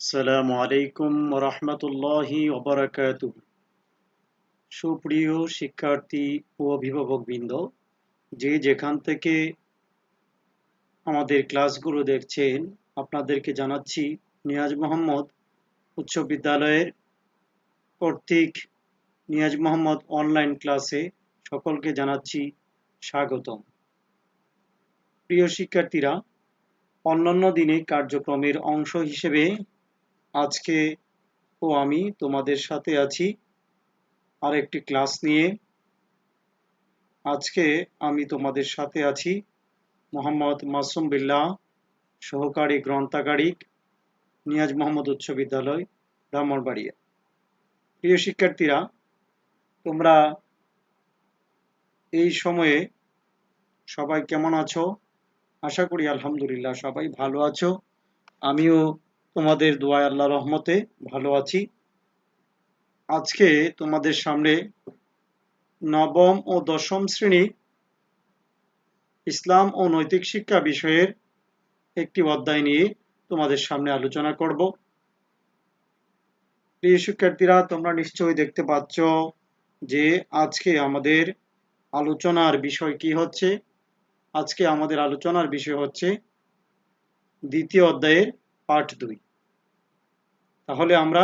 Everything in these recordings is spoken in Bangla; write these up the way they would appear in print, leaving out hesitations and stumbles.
আসসালামু আলাইকুম রহমতুল্লাহি ওবারাকাতুহু। সুপ্রিয় শিক্ষার্থী ও অভিভাবকবৃন্দ, যে যেখান থেকে আমাদের ক্লাসগুলো দেখছেন, আপনাদেরকে জানাচ্ছি নিয়াজ মোহাম্মদ উচ্চ বিদ্যালয়ের কর্তৃক নিয়াজ মোহাম্মদ অনলাইন ক্লাসে সকলকে জানাচ্ছি স্বাগতম। প্রিয় শিক্ষার্থীরা, অন্যান্য দিনে কার্যক্রমের অংশ হিসেবে আজকে আমি তোমাদের সাথে আছি আরেকটি ক্লাস নিয়ে। আজকে আমি তোমাদের সাথে আছি মোহাম্মদ মাসুম বিল্লাহ, সহকারী গ্রন্থাগারিক, নিয়াজ মোহাম্মদ উচ্চ বিদ্যালয়, ব্রাহ্মণবাড়িয়া। প্রিয় শিক্ষার্থীরা, তোমরা এই সময়ে সবাই কেমন আছো? আশা করি আলহামদুলিল্লাহ সবাই ভালো আছো। আমিও তোমাদের দোয়ায় আল্লাহর রহমতে ভালো আছি। আজকে তোমাদের সামনে নবম ও দশম শ্রেণী ইসলাম ও নৈতিক শিক্ষা বিষয়ের একটি অধ্যায় নিয়ে তোমাদের সামনে আলোচনা করব। প্রিয় শিক্ষার্থীরা, তোমরা নিশ্চয়ই দেখতে পাচ্ছ যে আজকে আমাদের আলোচনার বিষয় কি হচ্ছে। আজকে আমাদের আলোচনার বিষয় হচ্ছে দ্বিতীয় অধ্যায়ের পার্ট 2। তাহলে আমরা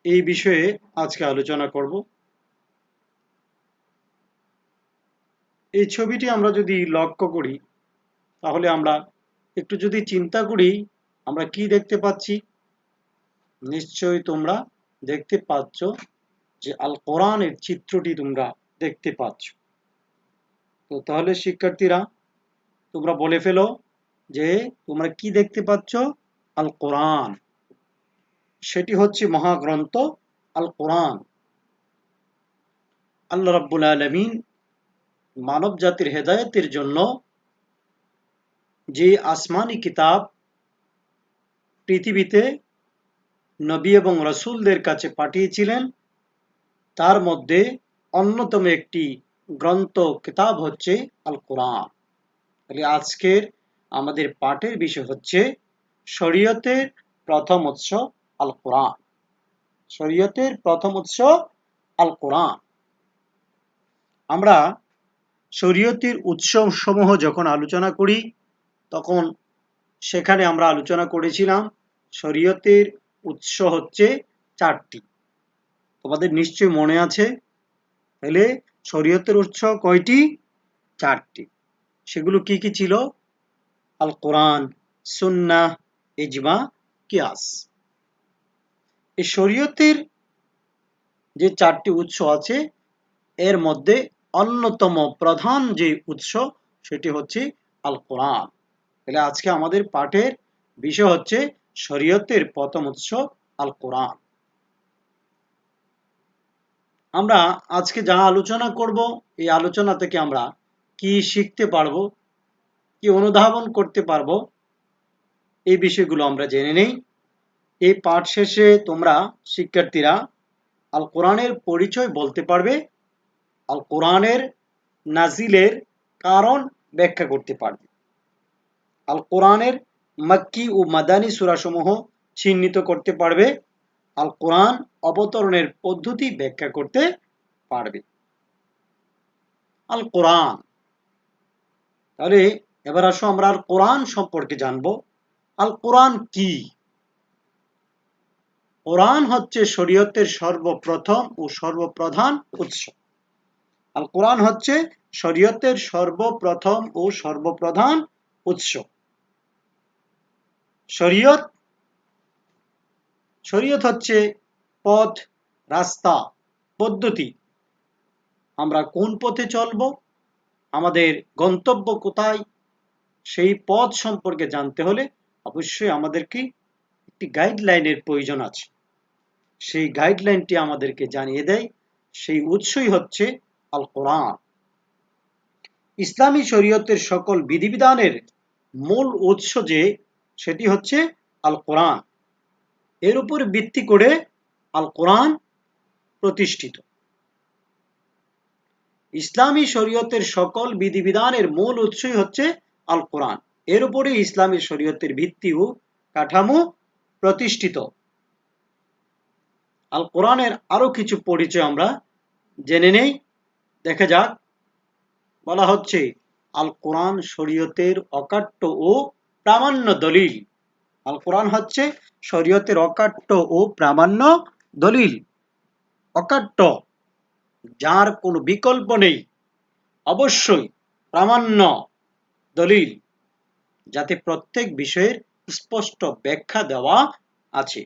এই বিষয়ে আজকে আলোচনা করব। এই ছবিটি আমরা যদি লক্ষ্য করি, তাহলে আমরা একটু যদি চিন্তা করি, আমরা কি দেখতে পাচ্ছি? নিশ্চয়ই তোমরা দেখতে পাচ্ছ যে আল কোরআনের চিত্রটি তোমরা দেখতে পাচ্ছ। তো তাহলে শিক্ষার্থীরা, তোমরা বলে ফেলো যে তোমরা কি দেখতে পাচ্ছ? আল কোরআন। সেটি হচ্ছে মহাগ্রন্থ আল কোরআন। আল্লাহ রাব্বুল আলামিন মানব জাতির হেদায়েতের জন্য যে আসমানি কিতাব পৃথিবীতে নবী এবং রাসূলদের কাছে পাঠিয়েছিলেন, তার মধ্যে অন্যতম একটি গ্রন্থ কিতাব হচ্ছে আল কোরআন। তাহলে আজকের আমাদের পাঠের বিষয় হচ্ছে শরীয়তের প্রথম উৎস আল কোরআন। শরীয়তের প্রথম উৎস আল কোরআন। আমরা শরীয়তের উৎসসমূহ যখন আলোচনা করি, তখন সেখানে আমরা আলোচনা করেছিলাম শরীয়তের উৎস হচ্ছে 4টি। তোমাদের নিশ্চয়ই মনে আছে? তাহলে শরীয়তের উৎস কয়টি? 4টি। সেগুলো কি কি ছিল? আল কোরআন, সুন্নাহ, ইজমা, কিয়াস। এই শরীয়তের যে 4টি উৎস আছে, এর মধ্যে অন্যতম প্রধান যে উৎস সেটি হচ্ছে আল কোরআন। তাহলে আজকে আমাদের পাঠের বিষয় হচ্ছে শরীয়তের প্রথম উৎস আল কোরআন। আমরা আজকে যা আলোচনা করব, এই আলোচনা থেকে আমরা কি শিখতে পারবো, কি অনুধাবন করতে পারবো, এই বিষয়গুলো আমরা জেনে নেই। এই পাঠ শেষে তোমরা শিক্ষার্থীরা আল কোরআনের পরিচয় বলতে পারবে, আল কোরআনের নাজিলের কারণ ব্যাখ্যা করতে পারবে, আল কোরআনের মক্কি ও মাদানী সূরাসমূহ চিহ্নিত করতে পারবে, আল কোরআন অবতরণের পদ্ধতি ব্যাখ্যা করতে পারবে। আল কোরআন। তাহলে এবার আসো আমরা আল কোরআন সম্পর্কে জানবো। আল কোরআন কি? কোরআন হচ্ছে শরীয়তের সর্বপ্রথম ও সর্বপ্রধান উৎস। আল কোরআন হচ্ছে শরীয়তের সর্বপ্রথম ও সর্বপ্রধান উৎস। শরীয়ত হচ্ছে পথ, রাস্তা, পদ্ধতি। আমরা কোন পথে চলব, আমাদের গন্তব্য কোথায়, সেই পথ সম্পর্কে জানতে হলে অবশ্যই আমাদেরকে একটি গাইডলাইনের প্রয়োজন আছে। সেই গাইডলাইনটি আমাদেরকে জানিয়ে দেয়, সেই উৎসই হচ্ছে আল কোরআন। ইসলামী শরীয়তের সকল বিধিবিধানের মূল উৎস যে, সেটি হচ্ছে আল কোরআন। এর উপর ভিত্তি করে আল কোরআন প্রতিষ্ঠিত। ইসলামী শরীয়তের সকল বিধিবিধানের মূল উৎসই হচ্ছে আল কোরআন। এর উপরে ইসলামী শরীয়তের ভিত্তি ও কাঠামো প্রতিষ্ঠিত। আল কোরআনের আরো কিছু পরিচয় আমরা জেনে নেই। দেখা যাক, বলা হচ্ছে আল কোরআন শরীয়তের অকাট্য ও প্রামাণ্য দলিল। আল কোরআন হচ্ছে শরীয়তের অকাট্য ও প্রামাণ্য দলিল। অকাট্য, যার কোনো বিকল্প নেই, অবশ্যই প্রামাণ্য দলিল, যাতে প্রত্যেক বিষয়ের স্পষ্ট ব্যাখ্যা দেওয়া আছে।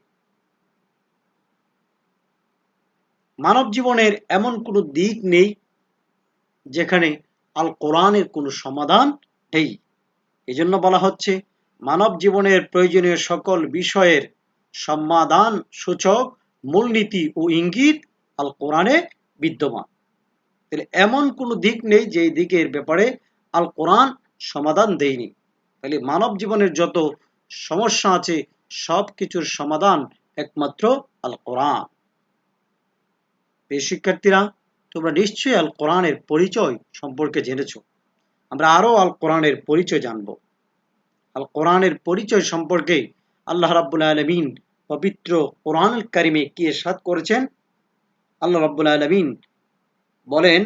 মানব জীবনের এমন কোনো দিক নেই যেখানে আল কোরআনের কোনো সমাধান নেই। এজন্য বলা হচ্ছে মানব জীবনের প্রয়োজনীয় সকল বিষয়ের সমাধান সূচক মূলনীতি ও ইঙ্গিত আল কোরআনে বিদ্যমান। তাহলে এমন কোনো দিক নেই যে দিকের ব্যাপারে আল কোরআন সমাধান দেয়নি। তাহলে মানব জীবনের যত সমস্যা আছে সব কিছুর সমাধান একমাত্র আল কোরআন। প্রিয় শিক্ষার্থীরা, তোমরা নিশ্চয়ই আল কোরআনের পরিচয় সম্পর্কে জেনেছ। আমরা আরো আল কোরআনের পরিচয় জানব। আল কোরআনের পরিচয় সম্পর্কে আল্লাহ রাব্বুল আলামিন পবিত্র কোরআনুল কারীমে কি ইরশাদ করেছেন? আল্লাহ রাব্বুল আলামিন বলেন,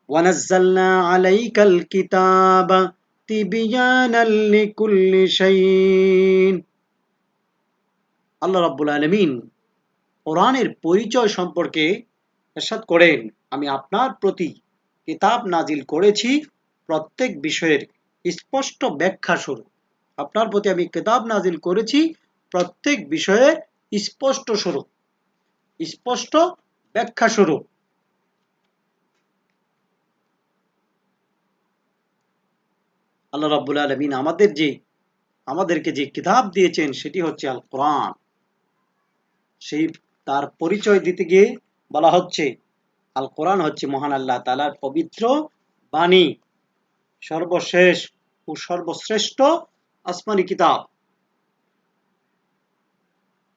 ওয়ানাজ্জালনা আলাইকাল কিতাবা তিবয়ানাল লিকুল্লি শাইইন। আল্লাহ রাব্বুল আলামিন কোরআনের পরিচয় সম্পর্কে ইরশাদ করেন, আমি আপনার প্রতি কিতাব নাজিল করেছি প্রত্যেক বিষয়ের স্পষ্ট ব্যাখ্যা স্বরূপ। আপনার প্রতি আমি কিতাব নাজিল করেছি প্রত্যেক বিষয়ের স্পষ্ট স্বরূপ, স্পষ্ট ব্যাখ্যা স্বরূপ। আল্লাহ রাব্বুল আলামিন আমাদেরকে যে কিতাব দিয়েছেন সেটি হচ্ছে আল কোরআন। সেই তার পরিচয় দিতে গিয়ে বলা হচ্ছে আল কোরআন হচ্ছে মহান আল্লাহ তাআলার পবিত্র বাণী, সর্বশেষ ও সর্বশ্রেষ্ঠ আসমানি কিতাব।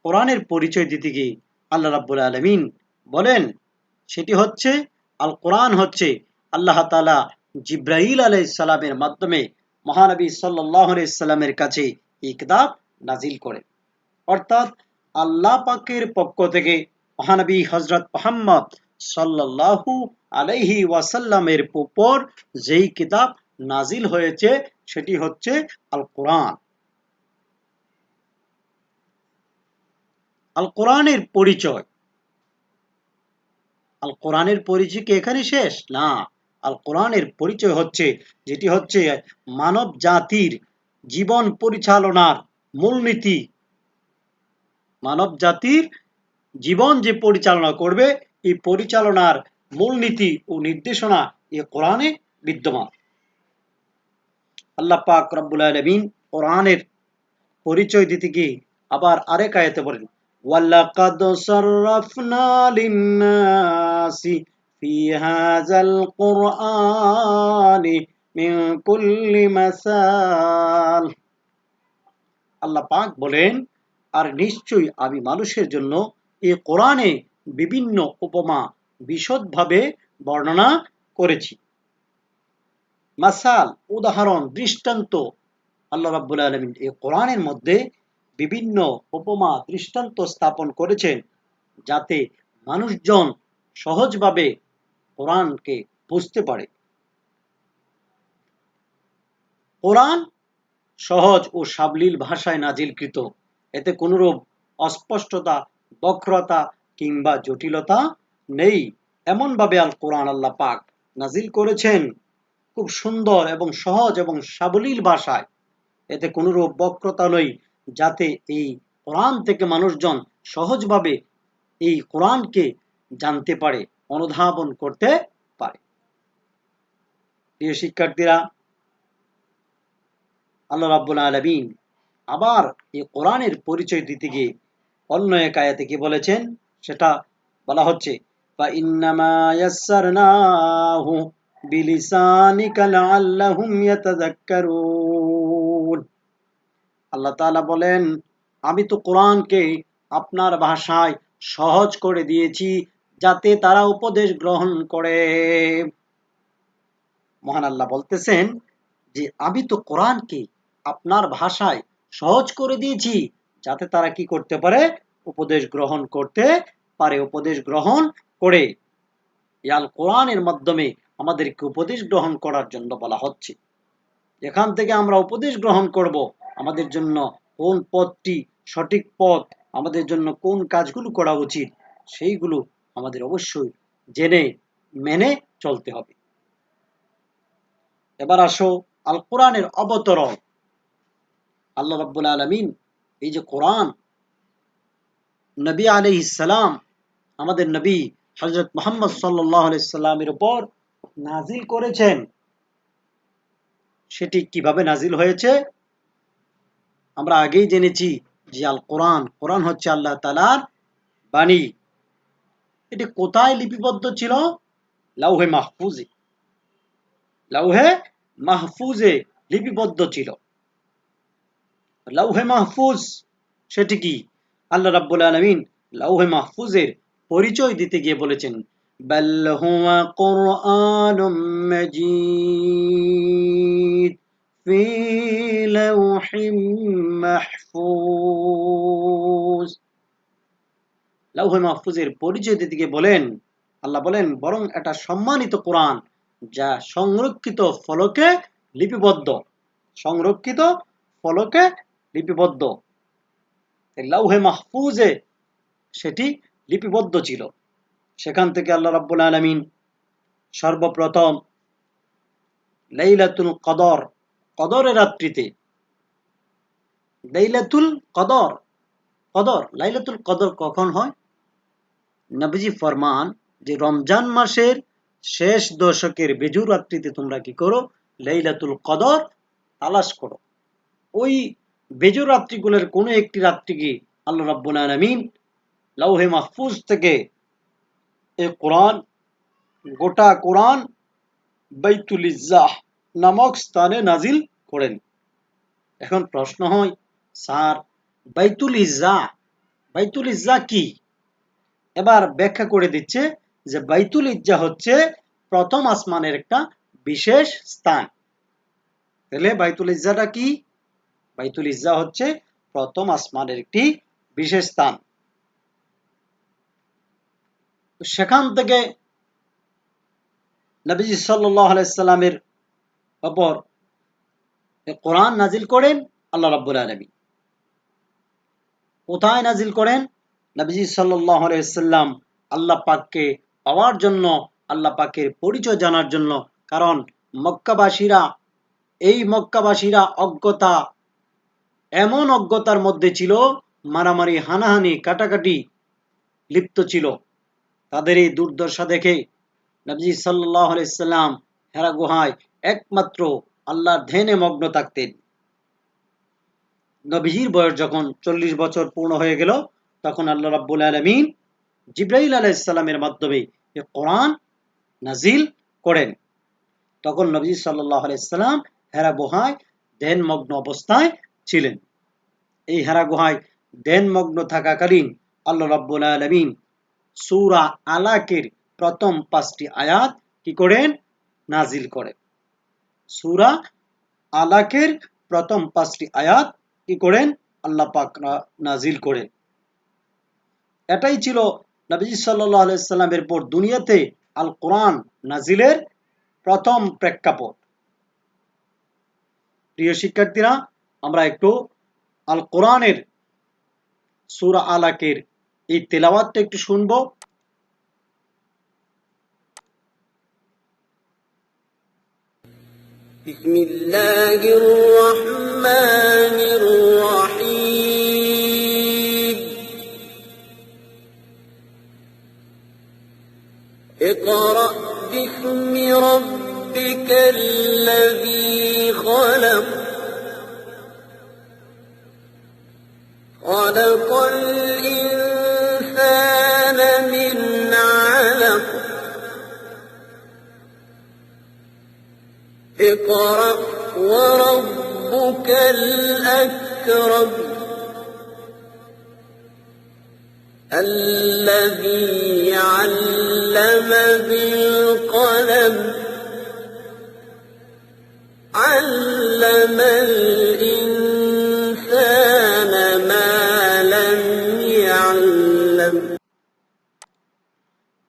কোরআনের পরিচয় দিতে গিয়ে আল্লাহ রাব্বুল আলামিন বলেন, সেটি হচ্ছে আল কোরআন হচ্ছে আল্লাহ তাআলা জিব্রাইল আলাইহিস সালামের মাধ্যমে মহানবী সাল্লাল্লাহু আলাইহি সাল্লামের কাছে এই কিতাব নাজিল করে। অর্থাৎ আল্লাহ পাকের পক্ষ থেকে মহানবী হযরত মুহাম্মদ সাল্লাল্লাহু আলাইহি ওয়াসাল্লামের উপর যেই কিতাব নাজিল হয়েছে সেটি হচ্ছে আল কোরআন। আল কোরআনের পরিচয়, আল কোরআনের পরিচয় কি এখানে শেষ? না, আল কোরআনের পরিচয় হচ্ছে যেটি হচ্ছে মানব জাতির জীবন পরিচালনার মূলনীতি। মানব জাতির জীবন যে পরিচালনা করবে এই পরিচালনার মূলনীতি ও নির্দেশনা এ কোরআনে বিদ্যমান। আল্লাহ পাক রব্বুল আলামিন কোরআনের পরিচয় দিতে গিয়ে আবার আরেক আয়াতে বলেন, ওয়ালাকাদ সাররাফনা লিন্নাসি ফি হাযাল কুরআনি মিন কুল্লি মাসাল। আল্লাহ পাক বলেন, আর নিশ্চয়ই আমি মানুষের জন্য এই কোরআনে বিভিন্ন উপমা বিশদভাবে বর্ণনা করেছি। মাসাল, উদাহরণ, দৃষ্টান্ত। আল্লাহ রাব্বুল আলামিন এই কোরআনের মধ্যে বিভিন্ন উপমা দৃষ্টান্ত স্থাপন করেছেন যাতে মানুষজন সহজভাবে কোরআনকে বুঝতে পারে। কোরআন সহজ ও সাবলীল ভাষায় নাজিলকৃত। এতে কোনরূপ অস্পষ্টতা, বক্রতা কিংবা জটিলতা নেই। এমনভাবে আল কোরআন আল্লাহ পাক নাজিল করেছেন খুব সুন্দর এবং সহজ এবং সাবলীল ভাষায়। এতে কোনরূপ বক্রতা নেই, যাতে এই কোরআন থেকে মানুষজন সহজভাবে এই কোরআনকে জানতে পারে, অনুধাবন করতে পারে। প্রিয় শিক্ষার্থীরা, আল্লাহ রাব্বুল আলামিন আবার এই কোরআনের পরিচয় দিতে গিয়ে অন্য এক আয়াতে কি বলেছেন সেটা বলা হচ্ছে, ফাইন্নামা ইয়াসসারনাহু বিলিসানিকা লাআল্লাহুম ইয়াতাযাক্কারুন। আল্লাহ তাআলা বলেন, আমি তো কোরআনকে আপনার ভাষায় সহজ করে দিয়েছি যাতে তারা উপদেশ গ্রহণ করে। মহান আল্লাহ বলতেছেন, যে আমি তো কোরআনকে আপনার ভাষায় সহজ করে দিয়েছি যাতে তারা কি করতে পারে, উপদেশ গ্রহণ করতে পারে। উপদেশ গ্রহণ করে আল কোরআনের মাধ্যমে আমাদেরকে উপদেশ গ্রহণ করার জন্য বলা হচ্ছে। এখান থেকে আমরা উপদেশ গ্রহণ করব, আমাদের জন্য কোন পথটি সঠিক পথ, আমাদের জন্য কোন কাজগুলো করা উচিত, সেইগুলো আমাদের অবশ্যই জেনে মেনে চলতে হবে। এবার আসো আল কোরআনের অবতরণ। আল্লাহ রাব্বুল আলামিন এই যে কোরআন, নবী আলাইহিস সালাম, আমাদের নবী হযরত মুহাম্মদ সাল্লাল্লাহু আলাইহি সাল্লামের উপর নাজিল করেছেন, সেটি কিভাবে নাজিল হয়েছে আমরা আগেই জেনেছি যে আল কোরআন, কোরআন হচ্ছে আল্লাহ তাআলার বাণী। এটি কোথায় লিপিবদ্ধ ছিল? লাউহে মাহফুজে। লাউহে মাহফুজে লিপিবদ্ধ ছিল। লাউহে মাহফুজ সেটি কি? আল্লাহ রাব্বুল আলামিন লাউহে মাহফুজের পরিচয় দিতে গিয়ে বলেছেন, বাল হুয়া কুরআনুম মাজিদ ফি লাউহিম মাহফুজ। লাউহে মাহফুজের পরিচয় দিতে গিয়ে আল্লাহ বলেন, বরং এটা সম্মানিত কোরআন, যা সংরক্ষিত ফলকে লিপিবদ্ধ। সংরক্ষিত ফলকে লিপিবদ্ধ। লাউহে মাহফুজে সেটি লিপিবদ্ধ ছিল। সেখান থেকে আল্লাহ রাব্বুল আলামিন সর্বপ্রথম লাইলাতুল কদর, কদরের রাত্রিতে, লাইলাতুল কদর, লাইলাতুল কদর কখন হয়? নবীজি ফরমান যে রমজান মাসের শেষ দশকের বেজুর রাত্রিতে তোমরা কি করো? লাইলাতুল কদর তালাশ করো। ওই বেজুর রাত্রিগুলোর কোনো একটি রাত্রিকে আল্লাহ রাব্বুল আলামিন লাউহে মাহফুজ থেকে এই কোরআন, গোটা কোরআন বাইতুল ইজ্জাহ নামক স্থানে নাজিল করেন। এখন প্রশ্ন হয়, স্যার বাইতুল ইজ্জাহ কি? এবার ব্যাখ্যা করে দিচ্ছে যে বাইতুল ইজ্জাহ হচ্ছে প্রথম আসমানের একটা বিশেষ স্থান। তাহলে বাইতুল ইজ্জাহটা কি? বাইতুল ইজ্জাহ হচ্ছে প্রথম আসমানের একটি বিশেষ স্থান। সেখান থেকে নবীজি সাল্লাল্লাহু আলাইহি সাল্লামের উপর কোরআন নাজিল করেন আল্লাহ রাব্বুল আলামিন। কোথায় নাজিল করেন? নবীজি সাল্লাল্লাহু আলাইহি সাল্লাম আল্লাহ পাককে পাওয়ার জন্য, আল্লাহ পাকের পরিচয় জানার জন্য। কারণ মক্কাবাসীরা অজ্ঞতা, এমন অজ্ঞতার মধ্যে ছিল, মারামারি, হানাহানি, কাটাকাটি লিপ্ত ছিল। তাদের এই দুর্দশা দেখে নবীজি সাল্লাল্লাহু আলাইহি সাল্লাম হেরা গুহায় একমাত্র আল্লাহর ধ্যানে মগ্ন থাকতেন। নবীজির বয়স যখন 40 বছর পূর্ণ হয়ে গেল, তখন আল্লাহ রাব্বুল আলামিন জিবরাইল আলাইহিস সালামের মাধ্যমে এই কোরআন নাজিল করেন। তখন নবীজি সাল্লাল্লাহু আলাইহি সাল্লাম হেরা গুহায় ধ্যানমগ্ন অবস্থায় ছিলেন। এই হেরা গুহায় ধ্যানমগ্ন থাকাকালীন আল্লাহ রাব্বুল আলামিন সূরা আলাকের প্রথম 5টি আয়াত কি করেন? নাজিল করেন। সূরা আলাকের প্রথম 5টি আয়াত কি করেন? আল্লাহ পাক নাজিল করেন। এটাই ছিল নবীজি সাল্লাল্লাহু আলাইহি সাল্লামের পর দুনিয়াতে আল কোরআন নাজিলের প্রথম প্রেক্ষাপট। প্রিয় শিক্ষার্থীরা, আমরা একটু আল কোরআনের সূরা আলাকের এই তেলাওয়াতটা একটু শুনবো। বিসমিল্লাহির রহমানির রহিম। ইকরা বিসমি রাব্বিকাল্লাযী খলাক খলাকাল ইনসানা মিন আলাক اقرأ وربك الأكرم الذي علم بالقلم علم الإنسان ما بالقلم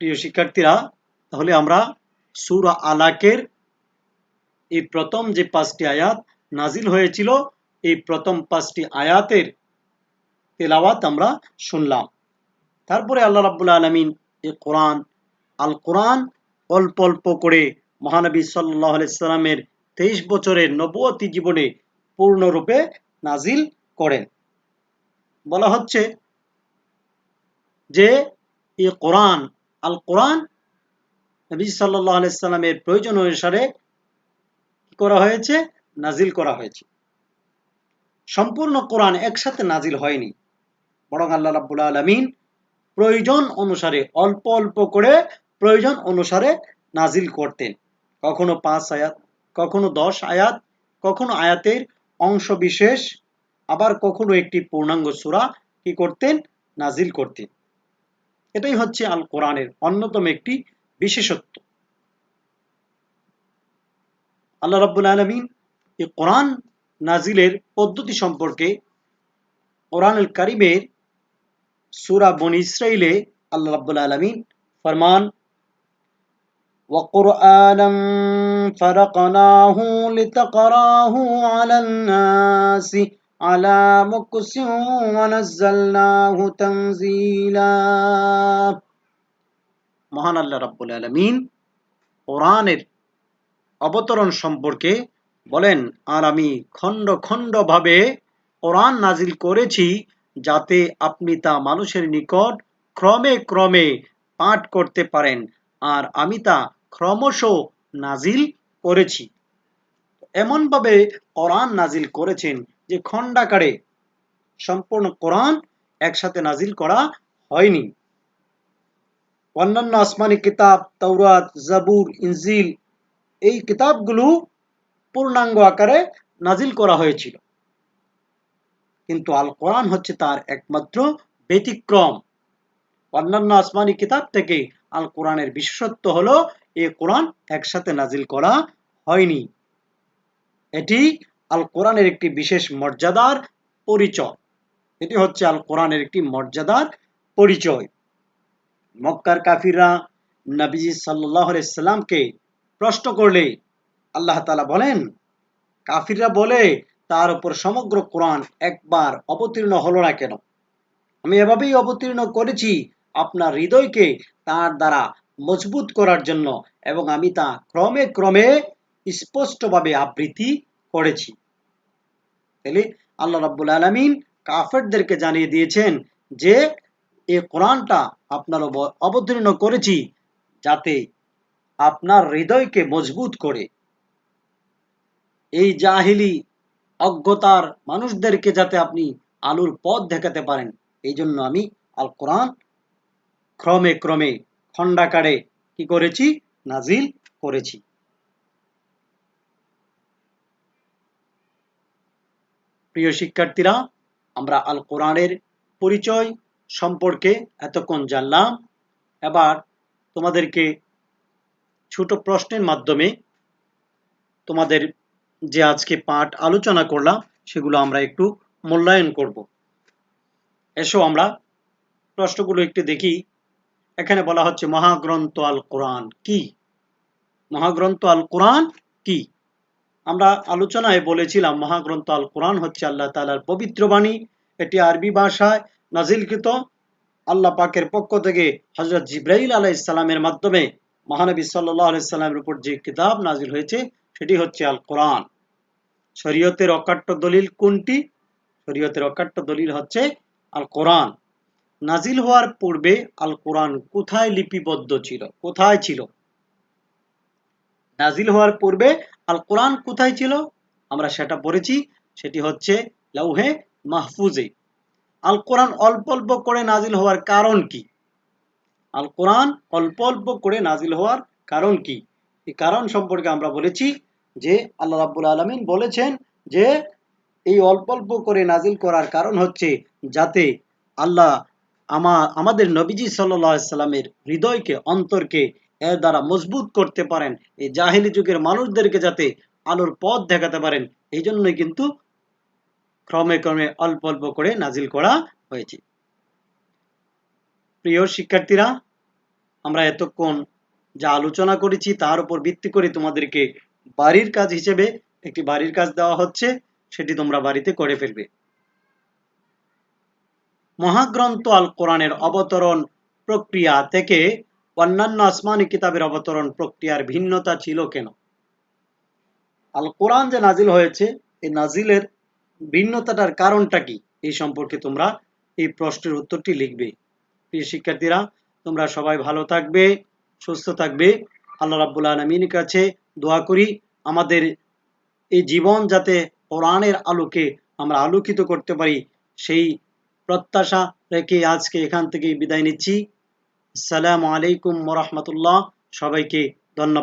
প্রিয় শিক্ষার্থীরা, তাহলে আমরা সূরা আলাকের এই প্রথম যে 5টি আয়াত নাজিল হয়েছিল, এই প্রথম 5টি আয়াতের তেলাওয়াত আমরা শুনলাম। তারপরে আল্লাহ রাব্বুল আলামিন এই আল কোরআন অল্প অল্প করে মহানবী সাল্লাল্লাহু আলাইহি সাল্লামের 23 বছরের নবুয়তি জীবনে পূর্ণরূপে নাজিল করেন। বলা হচ্ছে যে এই আল কোরআন নবী সাল্লাল্লাহু আলাইহি সাল্লামের প্রয়োজন অনুসারে কি করা হয়েছে? নাজিল করা হয়েছে। সম্পূর্ণ কোরআন একসাথে নাজিল হয়নি, বরং আল্লাহ রাব্বুল আলামিন প্রয়োজন অনুসারে অল্প অল্প করে প্রয়োজন অনুসারে নাজিল করতেন। কখনো 5 আয়াত, কখনো 10 আয়াত, কখনো আয়াতের অংশ বিশেষ, আবার কখনো একটি পূর্ণাঙ্গ সূরা কি করতেন? নাজিল করতেন। এটাই হচ্ছে আল কোরআনের অন্যতম একটি বিশেষত্ব। আল্লাহ রাব্বুল আলামিন এই কোরআন নাজিলের পদ্ধতি সম্পর্কে কোরআনুল কারীমের সূরা বনী ইসরাঈলে আল্লাহ রাব্বুল আলামিন ফরমান, وَقُرْآنًا فَرَقْنَاهُ لِتَقْرَأَهُ عَلَى النَّاسِ عَلَى مُكْثٍ وَنَزَّلْنَاهُ تَنزِيلًا। মহান আল্লাহ রাব্বুল আলামিন কোরআনের অবতরণ সম্পর্কে বলেন, আর আমি খণ্ড খণ্ড ভাবে কোরআন নাজিল করেছি যাতে আপনি তা মানুষের নিকট ক্রমে ক্রমে পাঠ করতে পারেন, আর আমি তা ক্রমশ নাজিল করেছি। এমনভাবে কোরআন নাজিল করেছেন যে খণ্ডাকারে সম্পূর্ণ কোরআন একসাথে নাজিল করা হয়নি। অন্যান্য আসমানি কিতাব তাওরাত, জাবুর, ইনজিল এই কিতাবগুলো পূর্ণাঙ্গ আকারে নাজিল করা হয়েছিল, কিন্তু আল কোরআন হচ্ছে তার একমাত্র ব্যতিক্রম। অন্যান্য আসমানি কিতাব থেকে আল কোরআনের বিশেষত্ব হলো এই কোরআন একসাথে নাজিল করা হয়নি। এটি আল কোরআনের একটি বিশেষ মর্যাদার পরিচয়। এটি হচ্ছে আল কোরআনের একটি মর্যাদার পরিচয়। মক্কার কাফিররা নবীজি সাল্লাল্লাহু আলাইহি সাল্লামকে প্রশ্ন করলে আল্লাহ তাআলা বলেন, কাফিররা বলে তার উপর সমগ্র কোরআন একবার অবতীর্ণ হলো না কেন? আমি এভাবেই অবতীর্ণ করেছি আপনার হৃদয়কে তার দ্বারা মজবুত করার জন্য, এবং আমি তা ক্রমে ক্রমে স্পষ্টভাবে আবৃত্তি করেছি। তাহলে আল্লাহ রাব্বুল আলামিন কাফেরদেরকে জানিয়ে দিয়েছেন যে এই কোরআনটা আপনার অবতীর্ণ করেছি যাতে আপনার হৃদয়কে মজবুত করে এই জাহিলি অজ্ঞতার মানুষদেরকে যাতে আপনি আলোর পথ দেখাতে পারেন, এই জন্য আমি আল কোরআন ক্রমে ক্রমে খণ্ডাকারে কি করেছি? নাজিল করেছি। প্রিয় শিক্ষার্থীরা, আমরা আল কোরআনের পরিচয় সম্পর্কে এতক্ষণ জানলাম। এবার তোমাদেরকে ছোট প্রশ্নের মাধ্যমে তোমাদের যে আজকে পাঠ আলোচনা করলাম সেগুলো আমরা একটু মূল্যায়ন করব। এসো আমরা প্রশ্নগুলো একটু দেখি। এখানে বলা হচ্ছে মহাগ্রন্থ আল কোরআন কি? মহাগ্রন্থ আল কোরআন কি? আমরা আলোচনায় বলেছিলাম মহাগ্রন্থ আল কোরআন হচ্ছে আল্লাহ তাআলার পবিত্র বাণী। এটি আরবি ভাষায় নাজিলকৃত। আল্লাহ পাকের পক্ষ থেকে হযরত জিবরাইল আলাইহিস সালামের মাধ্যমে মহানবী সাল্লাল্লাহু আলাইহি সাল্লামের উপর যে কিতাব নাজিল হয়েছে সেটি হচ্ছে আল কোরআন। শরীয়তের অকাট্য দলিল কোনটি? শরীয়তের অকাট্য দলিল হচ্ছে আল কোরআন। নাজিল হওয়ার পূর্বে আল কোরআন কোথায় লিপিবদ্ধ ছিল? কোথায় ছিল? নাজিল হওয়ার পূর্বে আল কোরআন কোথায় ছিল? আমরা সেটা পড়েছি, সেটি হচ্ছে লাউহে মাহফুজে। আল কোরআন অল্প অল্প করে নাজিল হওয়ার কারণ কি? আল কোরআন অল্প অল্প করে নাজিল হওয়ার কারণ কি? এই কারণ সম্পর্কে আমরা বলেছি যে আল্লাহ রাব্বুল আলামিন বলেছেন যে এই অল্প অল্প করে নাজিল করার কারণ হচ্ছে যাতে আল্লাহ আমাদের নবীজি সাল্লাল্লাহু আলাইহি সাল্লামের হৃদয়কে, অন্তরকে এর দ্বারা মজবুত করতে পারেন, এই জাহিলি যুগের মানুষদেরকে যাতে আলোর পথ দেখাতে পারেন। এই জন্যই কিন্তু ক্রমে ক্রমে অল্প অল্প করে নাজিল করা হয়েছে। প্রিয় শিক্ষার্থীরা, আমরা এতক্ষণ যা আলোচনা করেছি তার উপর ভিত্তি করে তোমাদেরকে বাড়ির কাজ হিসেবে একটি বাড়ির কাজ দেওয়া হচ্ছে, সেটি তোমরা বাড়িতে করে ফেলবে। মহাগ্রন্থ আল কোরআনের অবতরণ প্রক্রিয়া থেকে অন্যান্য আসমানি কিতাবের অবতরণ প্রক্রিয়ার ভিন্নতা ছিল কেন? আল কোরআন যে নাজিল হয়েছে, এই নাজিলের ভিন্নতাটার কারণটা কি, এই সম্পর্কে তোমরা এই প্রশ্নের উত্তরটি লিখবে। প্রিয় শিক্ষার্থীরা, তোমরা সবাই ভালো থাকবে, সুস্থ থাকবে। আল্লাহ রাব্বুল আলামিনের কাছে দোয়া করি আমাদের এই জীবন যাতে কোরআনের আলোকে আমরা আলোকিত করতে পারি, সেই প্রত্যাশা রেখে আজকে এখান থেকে বিদায় নিচ্ছি। আসসালামু আলাইকুম ওয়া রাহমাতুল্লাহ। সবাইকে ধন্যবাদ।